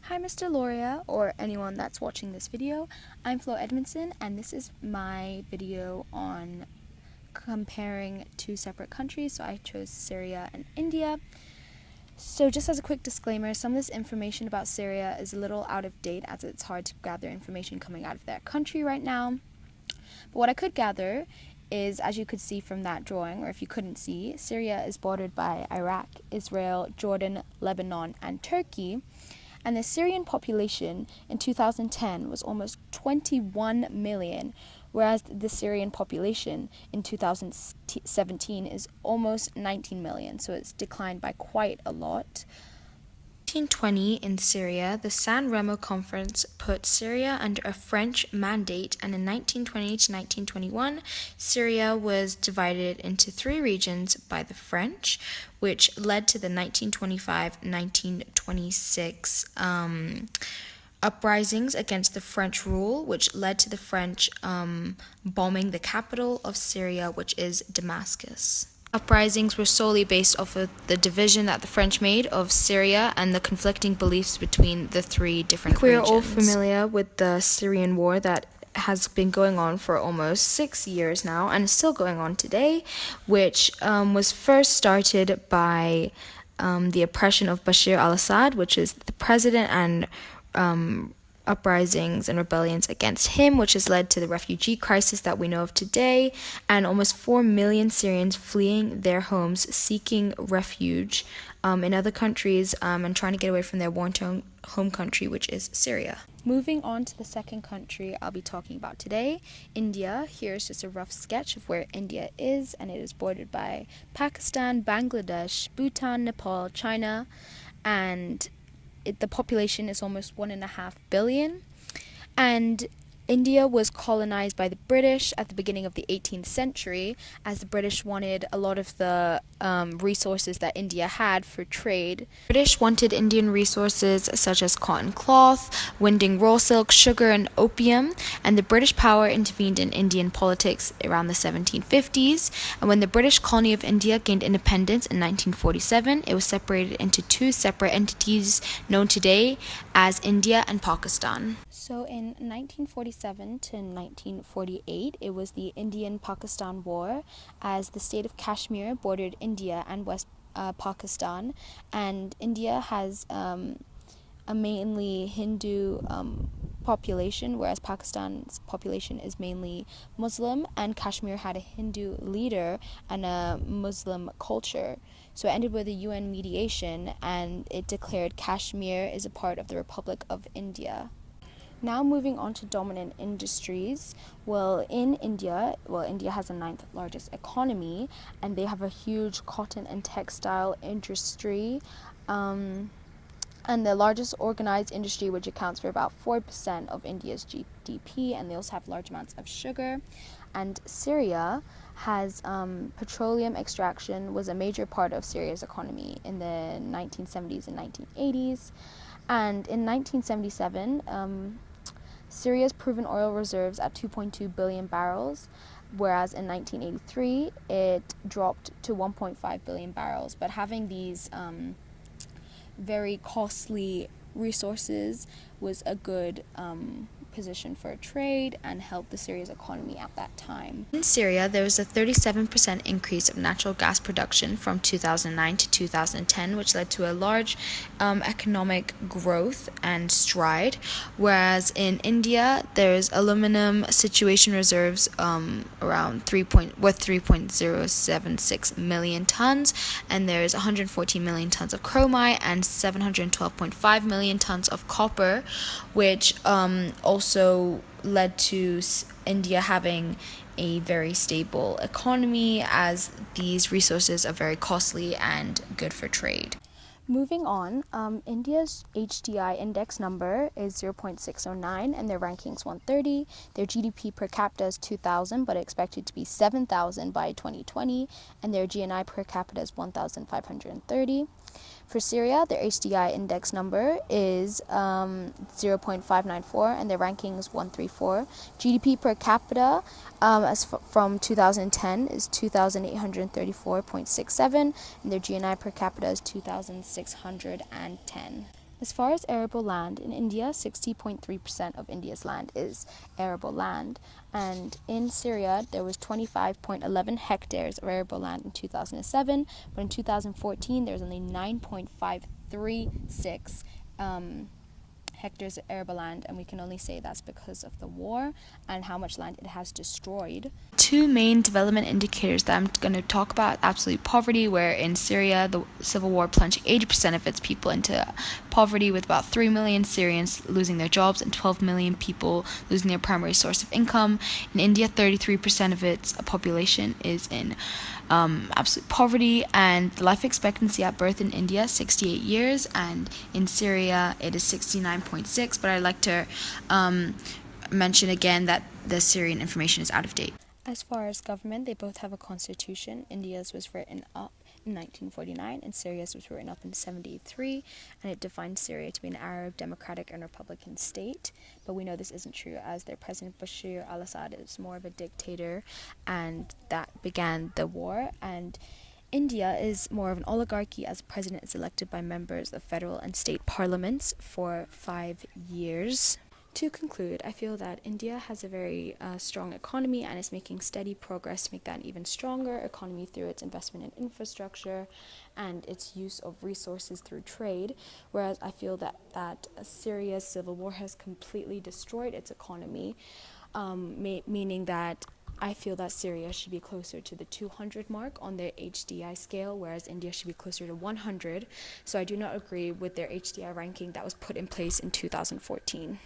Hi Mr. Loria, or anyone that's watching this video. I'm Flo Edmondson, and this is my video on comparing two separate countries. So I chose Syria and India. So just as a quick disclaimer, some of this information about Syria is a little out of date as it's hard to gather information coming out of that country right now. But what I could gather is, as you could see from that drawing, or if you couldn't see, Syria is bordered by Iraq, Israel, Jordan, Lebanon, and Turkey. And the Syrian population in 2010 was almost 21 million, whereas the Syrian population in 2017 is almost 19 million, so it's declined by quite a lot. 1920 in Syria, the San Remo Conference put Syria under a French mandate, and in 1920 to 1921, Syria was divided into three regions by the French, which led to the 1925-1926 uprisings against the French rule, which led to the French bombing the capital of Syria, which is Damascus. Uprisings were solely based off of the division that the French made of Syria and the conflicting beliefs between the three different regions. We're all familiar with the Syrian war that has been going on for almost 6 years now and is still going on today, which was first started by the oppression of Bashar al-Assad, which is the president, and uprisings and rebellions against him, which has led to the refugee crisis that we know of today, and almost 4 million Syrians fleeing their homes, seeking refuge in other countries and trying to get away from their war-torn home country, which is Syria. Moving on to the second country I'll be talking about today, India. Here's just a rough sketch of where India is, and it is bordered by Pakistan, Bangladesh, Bhutan, Nepal, China, and the population is almost 1.5 billion, and India was colonized by the British at the beginning of the 18th century, as the British wanted a lot of the resources that India had for trade. British wanted Indian resources such as cotton cloth, winding raw silk, sugar, and opium, and the British power intervened in Indian politics around the 1750s, and when the British colony of India gained independence in 1947, it was separated into two separate entities known today as India and Pakistan. So in 1947 to 1948, it was the Indian-Pakistan War, as the state of Kashmir bordered India and West Pakistan, and India has a mainly Hindu population, whereas Pakistan's population is mainly Muslim, and Kashmir had a Hindu leader and a Muslim culture. So it ended with a UN mediation, and it declared Kashmir is a part of the Republic of India. Now moving on to dominant industries. India has the 9th largest economy, and they have a huge cotton and textile industry, and the largest organized industry, which accounts for about 4% of India's GDP, and they also have large amounts of sugar. And Syria has petroleum extraction was a major part of Syria's economy in the 1970s and 1980s, and in 1977, Syria's proven oil reserves at 2.2 billion barrels, whereas in 1983 it dropped to 1.5 billion barrels. But having these very costly resources was a good position for trade and helped the Syria's economy at that time. In Syria, there was a 37% increase of natural gas production from 2009 to 2010, which led to a large economic growth and stride, whereas in India, there's aluminum situation reserves around 3.076 million tons, and there's 114 million tons of chromite and 712.5 million tons of copper, which also led to India having a very stable economy, as these resources are very costly and good for trade. Moving on, India's HDI index number is 0.609, and their ranking's 130. Their GDP per capita is 2,000, but expected to be 7,000 by 2020, and their GNI per capita is 1,530. For Syria, their HDI index number is 0.594, and their ranking is 134. GDP per capita from 2010 is 2,834.67, and their GNI per capita is 2,610. As far as arable land, in India, 60.3% of India's land is arable land. And in Syria, there was 25.11 hectares of arable land in 2007, but in 2014, there was only 9.536 hectares of arable land, and we can only say that's because of the war and how much land it has destroyed. Two main development indicators that I'm going to talk about: absolute poverty, where in Syria the civil war plunged 80% of its people into poverty, with about 3 million Syrians losing their jobs and 12 million people losing their primary source of income. In India, 33% of its population is in absolute poverty, and the life expectancy at birth in India 68 years, and in Syria it is 69.6. But I'd like to mention again that the Syrian information is out of date. As far as government, they both have a constitution. India's was written up in 1949 and Syria's was written up in 73, and it defined Syria to be an Arab, democratic and republican state. But we know this isn't true, as their president Bashir al-Assad is more of a dictator, and that began the war. And India is more of an oligarchy, as the president is elected by members of federal and state parliaments for 5 years. To conclude, I feel that India has a very strong economy and is making steady progress to make that an even stronger economy through its investment in infrastructure and its use of resources through trade, whereas I feel that Syria's civil war has completely destroyed its economy, meaning that I feel that Syria should be closer to the 200 mark on their HDI scale, whereas India should be closer to 100. So I do not agree with their HDI ranking that was put in place in 2014.